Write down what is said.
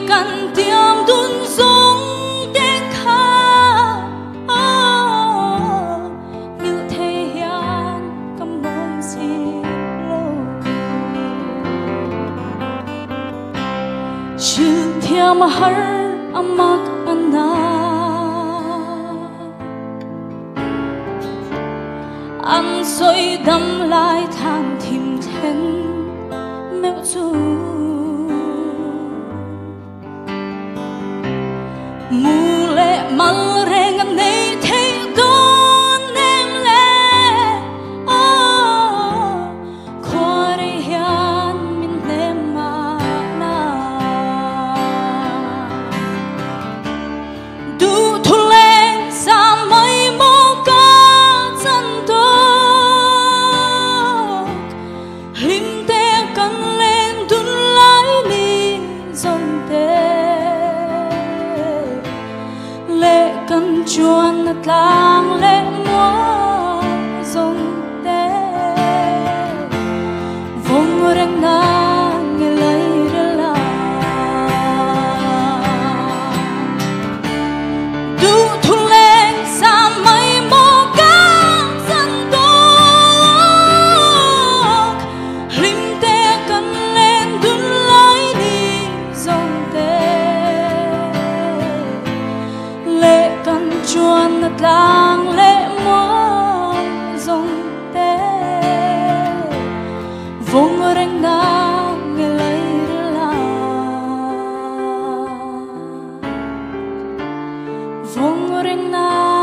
cần tiếng đun giống tiếng khát như thế hiện cầm môi gì lâu chứ thiam har amak ana anh rồi đâm lại thang tìm thân mèo chu mù lệ mal reng anh này thấy con em lệ qua đây hiền mình em mà na du thu lên xa mây mô ca chân tốt lim te cần lên đun lái đi dòng te lệ cần chuan nát lang lệ mua dòng te vong reng na nghe lời la du thu lên xa mây mô ca chân tốt lim te cần lên đun lái đi dòng te lệ cần chuan nát lang lệ mua dòng te vong reng na nghe lời la vong reng na